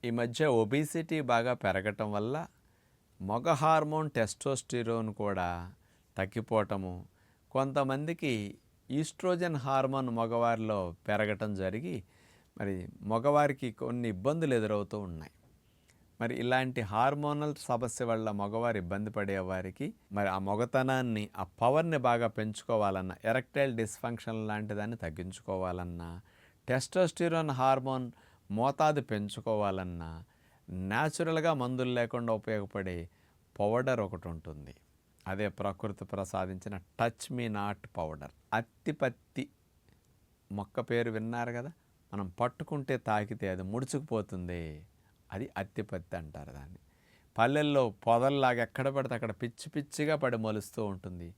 ఈ మధ్య ఒబిసిటీ బాగా పెరగటం వల్ల మగ హార్మోన్ టెస్టోస్టిరోన్ కూడా తగ్గిపోవటము, కొంతమందికి ఈస్ట్రోజన్ హార్మోన్ మగవారిలో పెరగటం జరిగి మరి మగవారికి కొన్ని ఇబ్బందులు ఎదురవుతూ ఉన్నాయి. మరి ఇలాంటి హార్మోనల్ సమస్య వల్ల మగవారు ఇబ్బంది పడేవారికి మరి ఆ మగతనాన్ని, ఆ పవర్ని బాగా పెంచుకోవాలన్నా, ఎరెక్టైల్ డిస్ఫంక్షన్ లాంటి దాన్ని తగ్గించుకోవాలన్నా, టెస్టోస్టిరోన్ హార్మోన్ మోతాదు పెంచుకోవాలన్నా న్యాచురల్గా మందులు లేకుండా ఉపయోగపడే పౌడర్ ఒకటి ఉంటుంది. అదే ప్రకృతి ప్రసాదించిన టచ్ మీ నాట్ పౌడర్. అత్తిపత్తి మొక్క పేరు విన్నారు కదా, మనం పట్టుకుంటే తాకితే అది ముడుచుకుపోతుంది, అది అత్తిపత్తి అంటారు దాన్ని. పల్లెల్లో పొదల్లాగా ఎక్కడ పడితే అక్కడ పిచ్చి పిచ్చిగా పడి మొలుస్తూ ఉంటుంది,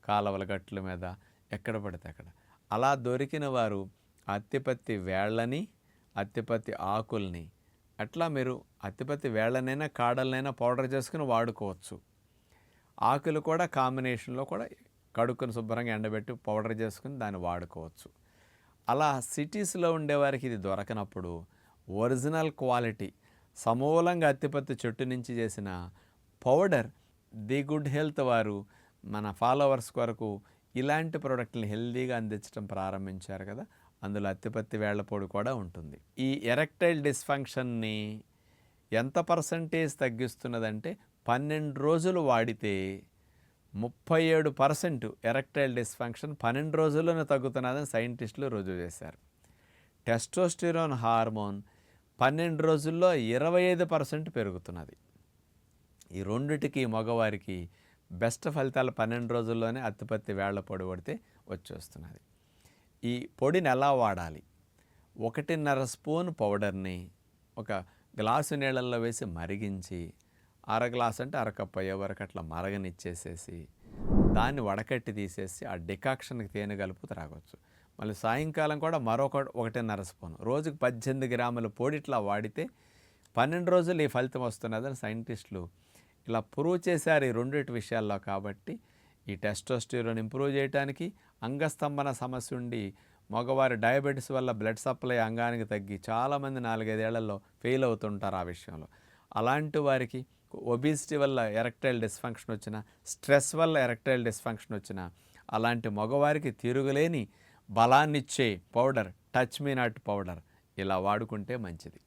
కాలువల గట్ల మీద ఎక్కడ పడితే అక్కడ. అలా దొరికిన వారు అత్తిపత్తి వేళ్ళని, అత్తిపత్తి ఆకుల్ని, అట్లా మీరు అత్తిపత్తి వేళ్ళనైనా కాడలనైనా పౌడర్ చేసుకుని వాడుకోవచ్చు. ఆకులు కూడా కాంబినేషన్లో కూడా కడుక్కుని శుభ్రంగా ఎండబెట్టి పౌడర్ చేసుకుని దాన్ని వాడుకోవచ్చు. అలా సిటీస్లో ఉండేవారికి ఇది దొరకనప్పుడు ఒరిజినల్ క్వాలిటీ సమూలంగా అత్తిపత్తి చెట్టు నుంచి చేసిన పౌడర్ ది గుడ్ హెల్త్ వారు మన ఫాలోవర్స్ కొరకు ఇలాంటి ప్రోడక్ట్ని హెల్తీగా అందించడం ప్రారంభించారు కదా. అందులో అత్తిపత్తి వేళ్ల పొడి కూడా ఉంటుంది. ఈ ఎరెక్టైల్ డిస్ఫంక్షన్ని ఎంత పర్సంటేజ్ తగ్గిస్తున్నదంటే 12 రోజులు వాడితే 37% ఎరెక్టైల్ డిస్ఫంక్షన్ 12 రోజుల్లోనే తగ్గుతున్నదని సైంటిస్టులు రుజువు చేశారు. టెస్టోస్టిరోన్ హార్మోన్ 12 రోజుల్లో 25% పెరుగుతున్నది. ఈ రెండిటికి మగవారికి బెస్ట్ ఫలితాలు 12 రోజుల్లోనే అత్తిపత్తి వేళ్ల పొడి పడితే వచ్చేస్తున్నది. ఈ పొడిని ఎలా వాడాలి? 1.5 స్పూన్ పౌడర్ని ఒక గ్లాసు నీళ్ళల్లో వేసి మరిగించి, అర గ్లాస్ అంటే అరకప్పు అయ్యే వరకు అట్లా మరగనిచ్చేసేసి దాన్ని వడకట్టి తీసేసి ఆ డికాక్షన్కి తేనె కలుపు త్రాగొచ్చు. మళ్ళీ సాయంకాలం కూడా మరొక 1.5 స్పూన్, రోజుకు 18 గ్రాముల పొడి ఇట్లా వాడితే 12 రోజులు ఈ ఫలితం వస్తున్నదని సైంటిస్టులు ఇలా ప్రూవ్ చేశారు ఈ రెండింటి విషయాల్లో. కాబట్టి ఈ టెస్టోస్టిరోన్ ఇంప్రూవ్ చేయడానికి, అంగస్తంభన సమస్య ఉండి మగవారి డయాబెటీస్ వల్ల బ్లడ్ సప్లై అంగానికి తగ్గి చాలామంది 4-5 ఏళ్లలో ఫెయిల్ అవుతుంటారు ఆ విషయంలో. అలాంటి వారికి ఒబిసిటీ వల్ల ఎరెక్టైల్ డిస్ఫంక్షన్ వచ్చిన, స్ట్రెస్ వల్ల ఎరెక్టైల్ డిస్ఫంక్షన్ వచ్చిన అలాంటి మగవారికి తిరుగులేని బలాన్నిచ్చే powder touch me not powder ఇలా వాడుకుంటే మంచిది.